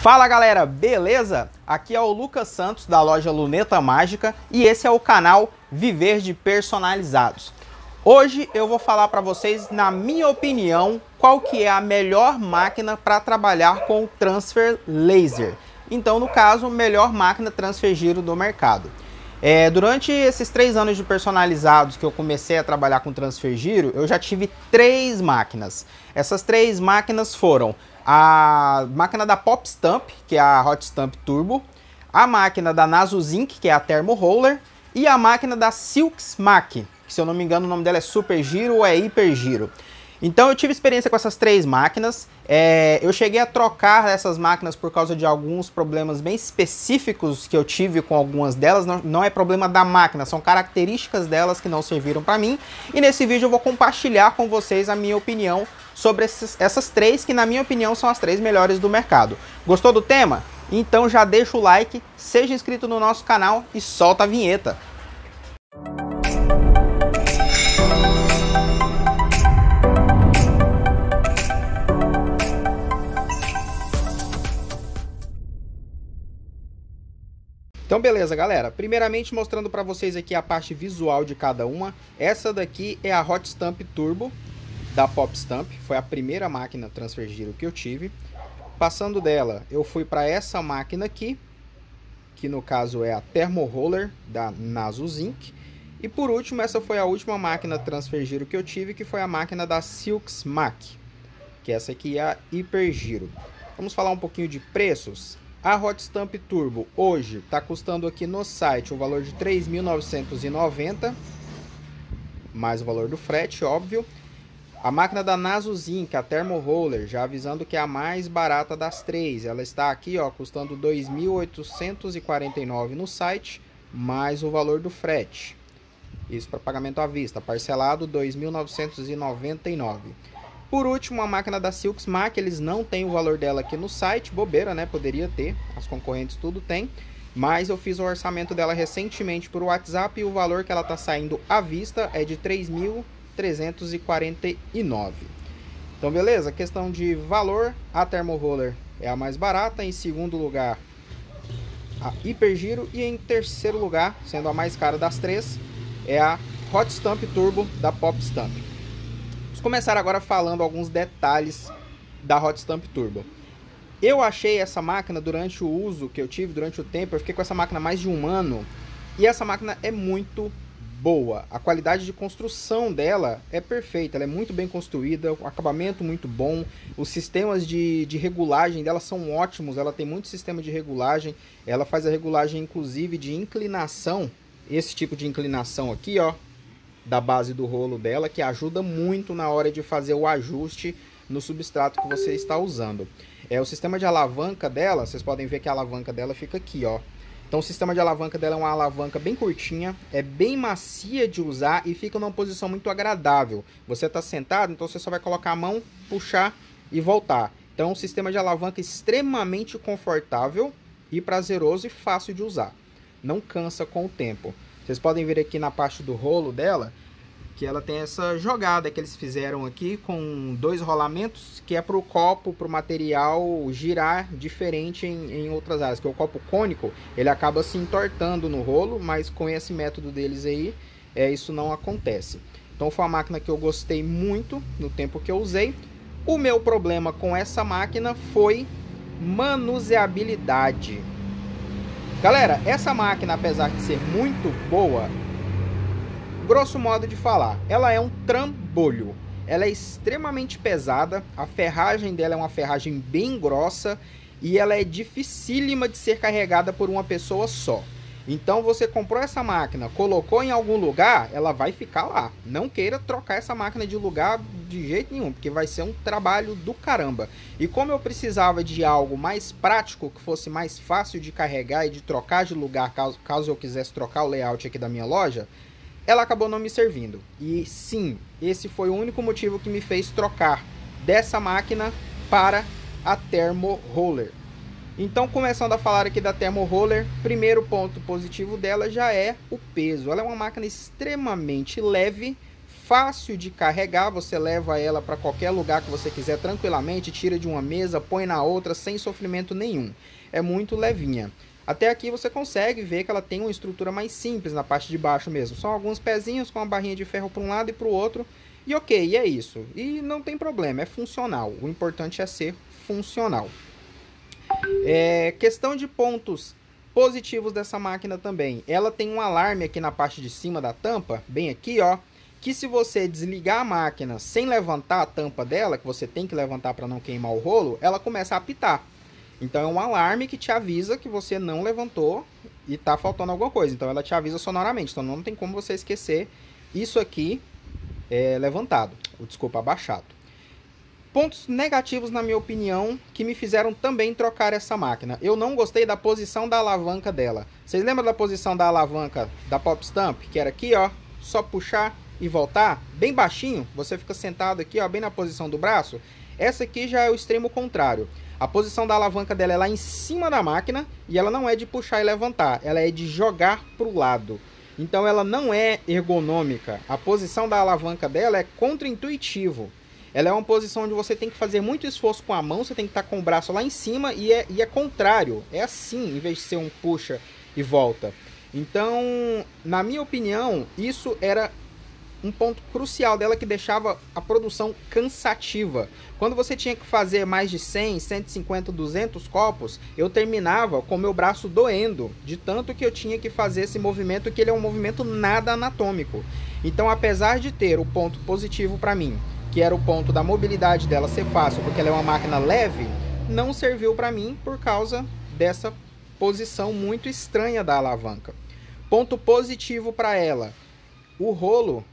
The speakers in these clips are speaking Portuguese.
Fala galera, beleza? Aqui é o Lucas Santos da loja Luneta Mágica e esse é o canal Viver de Personalizados. Hoje eu vou falar para vocês, na minha opinião, qual que é a melhor máquina para trabalhar com o transfer laser. Então, no caso, melhor máquina transfer giro do mercado. Durante esses 3 anos de personalizados que eu comecei a trabalhar com transfer giro, eu já tive 3 máquinas. Essas 3 máquinas foram a máquina da Pop Stamp, que é a Hot Stamp Turbo, a máquina da Nasusink, que é a Thermo Roller, e a máquina da Silks Mac, que se eu não me engano o nome dela é Super Giro ou é Hiper Giro. Então eu tive experiência com essas 3 máquinas, eu cheguei a trocar essas máquinas por causa de alguns problemas bem específicos que eu tive com algumas delas. Não é problema da máquina, são características delas que não serviram para mim. E nesse vídeo eu vou compartilhar com vocês a minha opinião sobre essas 3 que na minha opinião são as 3 melhores do mercado. Gostou do tema? Então já deixa o like, seja inscrito no nosso canal e solta a vinheta. Então beleza galera, primeiramente mostrando para vocês aqui a parte visual de cada uma. Essa daqui é a Hot Stamp Turbo da Pop Stamp, foi a primeira máquina transfer giro que eu tive. Passando dela eu fui para essa máquina aqui, que no caso é a Thermo Roller da Nasusink. E por último, essa foi a última máquina transfer giro que eu tive, que foi a máquina da Silks Mac, que essa aqui é a Hiper Giro. Vamos falar um pouquinho de preços. A Hot Stamp Turbo hoje está custando aqui no site o valor de R$ 3.990, mais o valor do frete, óbvio. A máquina da Nasusink, a Thermo Roller, já avisando que é a mais barata das 3. Ela está aqui, ó, custando R$ 2.849 no site, mais o valor do frete. Isso para pagamento à vista, parcelado R$ 2.999. Por último, a máquina da Silks Mac, eles não têm o valor dela aqui no site, bobeira, né? Poderia ter, as concorrentes tudo tem. Mas eu fiz o orçamento dela recentemente por WhatsApp e o valor que ela está saindo à vista é de R$ 3.349. Então beleza, questão de valor, a Thermo Roller é a mais barata, em segundo lugar a Hiper Giro e em terceiro lugar, sendo a mais cara das 3, é a Hot Stamp Turbo da Pop Stamp. Vamos começar agora falando alguns detalhes da Hot Stamp Turbo. Eu achei essa máquina durante o uso que eu tive, durante o tempo, eu fiquei com essa máquina mais de 1 ano, e essa máquina é muito boa. A qualidade de construção dela é perfeita, ela é muito bem construída, o acabamento muito bom, os sistemas de regulagem dela são ótimos, ela tem muito sistema de regulagem, ela faz a regulagem inclusive de inclinação, esse tipo de inclinação aqui, ó, da base do rolo dela, que ajuda muito na hora de fazer o ajuste no substrato que você está usando. O sistema de alavanca dela, vocês podem ver que a alavanca dela fica aqui, ó. Então o sistema de alavanca dela é uma alavanca bem curtinha, é bem macia de usar e fica numa posição muito agradável. Você está sentado, então você só vai colocar a mão, puxar e voltar. Então um sistema de alavanca extremamente confortável e prazeroso e fácil de usar. Não cansa com o tempo. Vocês podem ver aqui na parte do rolo dela, que ela tem essa jogada que eles fizeram aqui com 2 rolamentos, que é para o copo, para o material girar diferente em outras áreas. Que o copo cônico, ele acaba se entortando no rolo, mas com esse método deles aí, isso não acontece. Então foi uma máquina que eu gostei muito no tempo que eu usei. O meu problema com essa máquina foi manuseabilidade. Galera, essa máquina, apesar de ser muito boa, grosso modo de falar, ela é um trambolho. Ela é extremamente pesada, a ferragem dela é uma ferragem bem grossa e ela é dificílima de ser carregada por uma pessoa só. Então você comprou essa máquina, colocou em algum lugar, ela vai ficar lá. Não queira trocar essa máquina de lugar de jeito nenhum, porque vai ser um trabalho do caramba. E como eu precisava de algo mais prático, que fosse mais fácil de carregar e de trocar de lugar, caso eu quisesse trocar o layout aqui da minha loja, ela acabou não me servindo. E sim, esse foi o único motivo que me fez trocar dessa máquina para a Thermo Roller. Então, começando a falar aqui da Thermo Roller, primeiro ponto positivo dela já é o peso. Ela é uma máquina extremamente leve, fácil de carregar, você leva ela para qualquer lugar que você quiser tranquilamente, tira de uma mesa, põe na outra sem sofrimento nenhum. É muito levinha. Até aqui você consegue ver que ela tem uma estrutura mais simples na parte de baixo mesmo. São alguns pezinhos com uma barrinha de ferro para um lado e para o outro. E ok, é isso. E não tem problema, é funcional. O importante é ser funcional. Questão de pontos positivos dessa máquina também. Ela tem um alarme aqui na parte de cima da tampa, bem aqui, ó. Que se você desligar a máquina sem levantar a tampa dela, que você tem que levantar para não queimar o rolo, ela começa a apitar. Então é um alarme que te avisa que você não levantou e tá faltando alguma coisa. Então ela te avisa sonoramente. Então não tem como você esquecer isso aqui levantado. Desculpa, abaixado. Pontos negativos, na minha opinião, que me fizeram também trocar essa máquina. Eu não gostei da posição da alavanca dela. Vocês lembram da posição da alavanca da Pop Stamp? Que era aqui, ó. Só puxar e voltar. Bem baixinho. Você fica sentado aqui, ó, bem na posição do braço. Essa aqui já é o extremo contrário. A posição da alavanca dela é lá em cima da máquina e ela não é de puxar e levantar, ela é de jogar para o lado. Então ela não é ergonômica. A posição da alavanca dela é contra-intuitivo. Ela é uma posição onde você tem que fazer muito esforço com a mão, você tem que estar com o braço lá em cima e é contrário. É assim, em vez de ser um puxa e volta. Então, na minha opinião, isso era um ponto crucial dela que deixava a produção cansativa. Quando você tinha que fazer mais de 100, 150, 200 copos, eu terminava com meu braço doendo, de tanto que eu tinha que fazer esse movimento, que ele é um movimento nada anatômico. Então, apesar de ter o ponto positivo para mim, que era o ponto da mobilidade dela ser fácil, porque ela é uma máquina leve, não serviu para mim por causa dessa posição muito estranha da alavanca. Ponto positivo para ela, o rolo.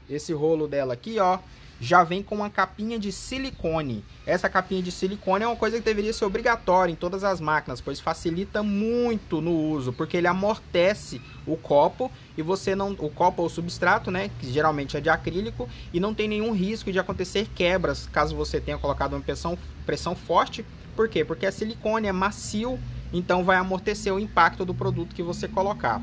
Esse rolo dela aqui, ó, já vem com uma capinha de silicone. Essa capinha de silicone é uma coisa que deveria ser obrigatória em todas as máquinas, pois facilita muito no uso, porque ele amortece o copo e você não, o copo ou o substrato, né, que geralmente é de acrílico, e não tem nenhum risco de acontecer quebras caso você tenha colocado uma pressão forte. Por quê? Porque é silicone, é macio, então vai amortecer o impacto do produto que você colocar.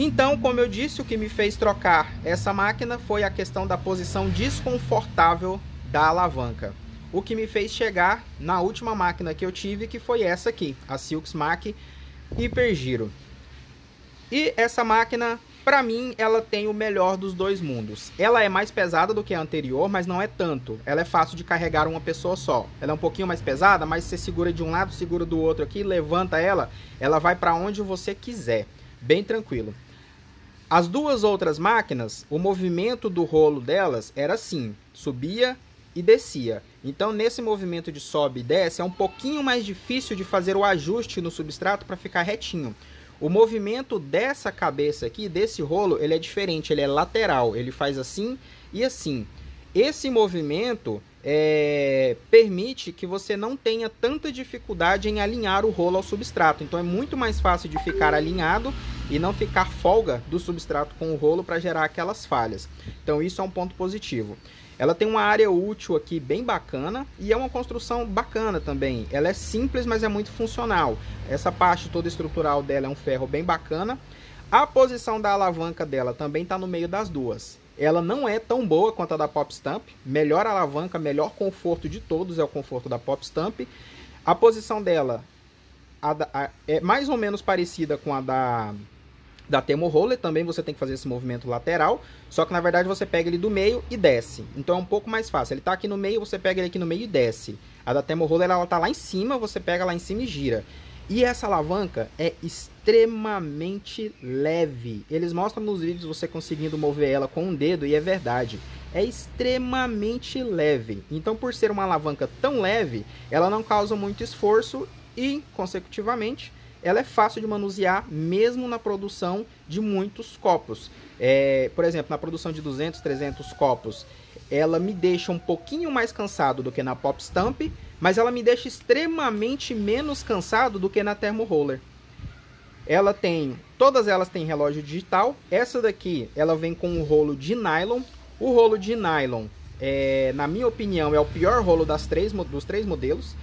Então, como eu disse, o que me fez trocar essa máquina foi a questão da posição desconfortável da alavanca. O que me fez chegar na última máquina que eu tive, que foi essa aqui, a Silksmac Hipergiro. E essa máquina, para mim, ela tem o melhor dos dois mundos. Ela é mais pesada do que a anterior, mas não é tanto. Ela é fácil de carregar uma pessoa só. Ela é um pouquinho mais pesada, mas você segura de um lado, segura do outro aqui, levanta ela vai para onde você quiser. Bem tranquilo. As duas outras máquinas, o movimento do rolo delas era assim, subia e descia. Então, nesse movimento de sobe e desce, é um pouquinho mais difícil de fazer o ajuste no substrato para ficar retinho. O movimento dessa cabeça aqui, desse rolo, ele é diferente, ele é lateral, ele faz assim e assim. Esse movimento permite que você não tenha tanta dificuldade em alinhar o rolo ao substrato. Então é muito mais fácil de ficar alinhado e não ficar folga do substrato com o rolo para gerar aquelas falhas. Então isso é um ponto positivo. Ela tem uma área útil aqui bem bacana e é uma construção bacana também. Ela é simples, mas é muito funcional. Essa parte toda estrutural dela é um ferro bem bacana. A posição da alavanca dela também está no meio das duas. Ela não é tão boa quanto a da Pop Stamp. Melhor alavanca, melhor conforto de todos é o conforto da Pop Stamp. A posição dela é mais ou menos parecida com a da Thermo Roller. Também você tem que fazer esse movimento lateral. Só que na verdade você pega ele do meio e desce. Então é um pouco mais fácil. Ele está aqui no meio, você pega ele aqui no meio e desce. A da Thermo Roller ela está lá em cima, você pega lá em cima e gira. E essa alavanca é extremamente leve. Eles mostram nos vídeos você conseguindo mover ela com um dedo e é verdade. É extremamente leve. Então, por ser uma alavanca tão leve, ela não causa muito esforço e, consecutivamente, ela é fácil de manusear mesmo na produção de muitos copos. Por exemplo, na produção de 200, 300 copos, ela me deixa um pouquinho mais cansado do que na Pop Stamp, mas ela me deixa extremamente menos cansado do que na Thermo Roller. Todas elas têm relógio digital. Essa daqui, ela vem com um rolo de nylon. O rolo de nylon, na minha opinião, é o pior rolo dos três modelos.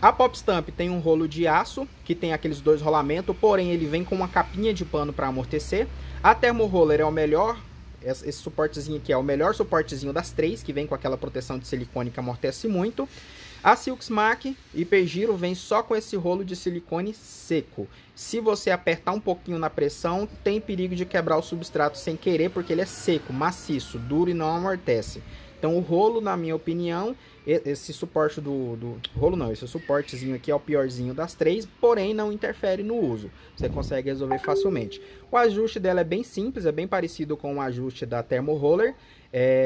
A Pop Stamp tem um rolo de aço, que tem aqueles dois rolamentos, porém ele vem com uma capinha de pano para amortecer. A Thermo Roller é o melhor esse suportezinho aqui é o melhor suportezinho das 3, que vem com aquela proteção de silicone que amortece muito. A Silksmax Hipergiro vem só com esse rolo de silicone seco. Se você apertar um pouquinho na pressão, tem perigo de quebrar o substrato sem querer, porque ele é seco, maciço, duro e não amortece. Então o rolo, na minha opinião, esse suporte esse suportezinho aqui é o piorzinho das 3, porém não interfere no uso. Você consegue resolver facilmente. O ajuste dela é bem simples, é bem parecido com o ajuste da Thermo Roller.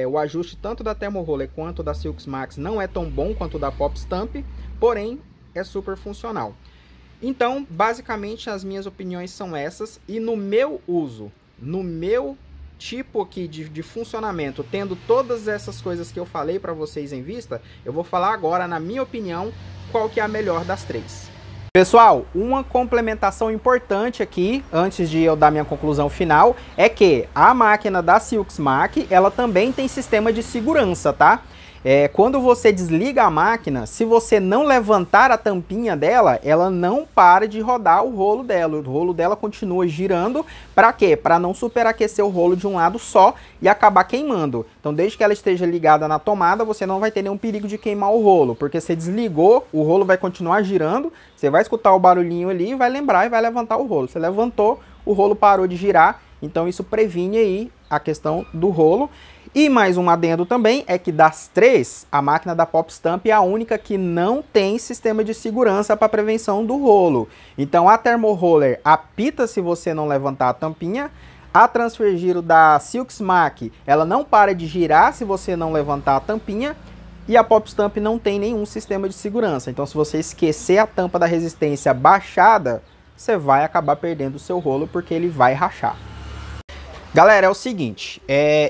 O ajuste tanto da Thermo Roller quanto da Silksmax não é tão bom quanto o da Pop Stamp, porém é super funcional. Então, basicamente, as minhas opiniões são essas. E no meu uso, no meu tipo aqui de funcionamento, tendo todas essas coisas que eu falei para vocês em vista, eu vou falar agora, na minha opinião, qual que é a melhor das 3. Pessoal, uma complementação importante aqui, antes de eu dar minha conclusão final, é que a máquina da Silksmax, ela também tem sistema de segurança, tá? Quando você desliga a máquina, se você não levantar a tampinha dela, ela não para de rodar o rolo dela. O rolo dela continua girando. Para quê? Para não superaquecer o rolo de um lado só e acabar queimando. Então, desde que ela esteja ligada na tomada, você não vai ter nenhum perigo de queimar o rolo, porque você desligou, o rolo vai continuar girando, você vai escutar o barulhinho ali, vai lembrar e vai levantar o rolo. Você levantou, o rolo parou de girar, então isso previne aí a questão do rolo. E mais um adendo também é que das 3, a máquina da Pop Stamp é a única que não tem sistema de segurança para prevenção do rolo. Então a Thermo Roller apita se você não levantar a tampinha. A Transfer Giro da Silksmax, ela não para de girar se você não levantar a tampinha. E a Pop Stamp não tem nenhum sistema de segurança. Então se você esquecer a tampa da resistência baixada, você vai acabar perdendo o seu rolo porque ele vai rachar. Galera, é o seguinte,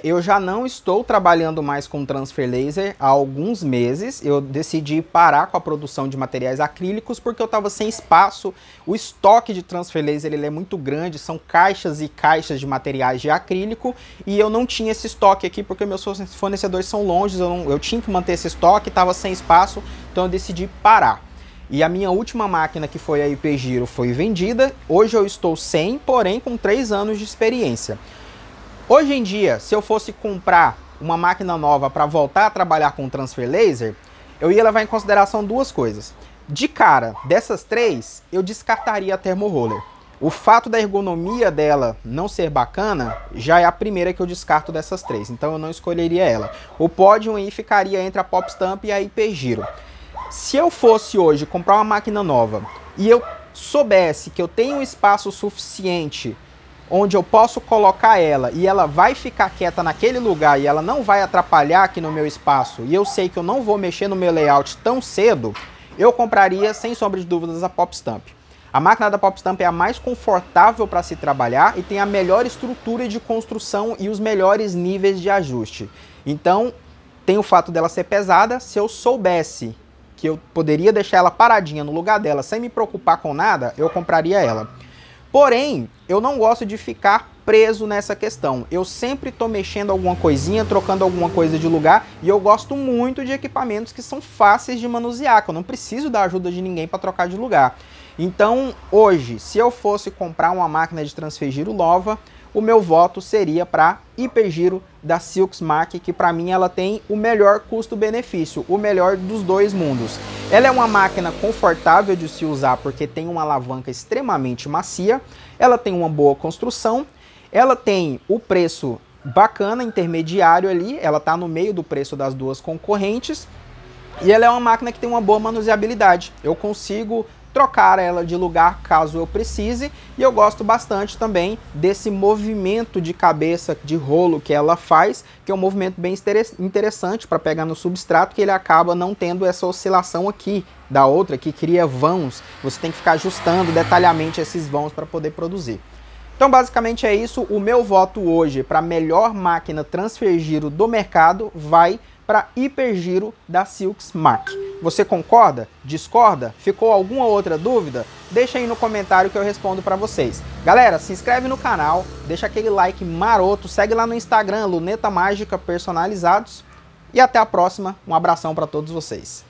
eu já não estou trabalhando mais com transfer laser há alguns meses. Eu decidi parar com a produção de materiais acrílicos porque eu estava sem espaço. O estoque de transfer laser ele é muito grande, são caixas e caixas de materiais de acrílico e eu não tinha esse estoque aqui porque meus fornecedores são longe, eu tinha que manter esse estoque, estava sem espaço, então eu decidi parar. E a minha última máquina, que foi a Hipergiro, foi vendida. Hoje eu estou sem, porém com 3 anos de experiência. Hoje em dia, se eu fosse comprar uma máquina nova para voltar a trabalhar com transfer laser, eu ia levar em consideração 2 coisas. De cara, dessas 3, eu descartaria a Thermo Roller. O fato da ergonomia dela não ser bacana, já é a primeira que eu descarto dessas 3, então eu não escolheria ela. O pódio aí ficaria entre a Pop Stamp e a Hipergiro. Se eu fosse hoje comprar uma máquina nova e eu soubesse que eu tenho um espaço suficiente onde eu posso colocar ela e ela vai ficar quieta naquele lugar e ela não vai atrapalhar aqui no meu espaço e eu sei que eu não vou mexer no meu layout tão cedo, eu compraria sem sombra de dúvidas a Pop Stamp. A máquina da Pop Stamp é a mais confortável para se trabalhar e tem a melhor estrutura de construção e os melhores níveis de ajuste. Então, tem o fato dela ser pesada. Se eu soubesse que eu poderia deixar ela paradinha no lugar dela sem me preocupar com nada, eu compraria ela. Porém, eu não gosto de ficar preso nessa questão. Eu sempre estou mexendo alguma coisinha, trocando alguma coisa de lugar, e eu gosto muito de equipamentos que são fáceis de manusear, que eu não preciso da ajuda de ninguém para trocar de lugar. Então, hoje, se eu fosse comprar uma máquina de transfer giro nova, o meu voto seria para Hipergiro da Silksmax, que para mim ela tem o melhor custo-benefício, o melhor dos 2 mundos. Ela é uma máquina confortável de se usar porque tem uma alavanca extremamente macia, ela tem uma boa construção, ela tem o preço bacana, intermediário ali, ela está no meio do preço das 2 concorrentes, e ela é uma máquina que tem uma boa manuseabilidade. Eu consigo trocar ela de lugar caso eu precise, e eu gosto bastante também desse movimento de cabeça de rolo que ela faz, que é um movimento bem interessante para pegar no substrato, que ele acaba não tendo essa oscilação aqui da outra, que cria vãos. Você tem que ficar ajustando detalhadamente esses vãos para poder produzir. Então basicamente é isso. O meu voto hoje para a melhor máquina transfer giro do mercado vai para Hipergiro da Silksmax. Você concorda? Discorda? Ficou alguma outra dúvida? Deixa aí no comentário que eu respondo para vocês. Galera, se inscreve no canal, deixa aquele like maroto, segue lá no Instagram, Luneta Mágica Personalizados, e até a próxima. Um abração para todos vocês.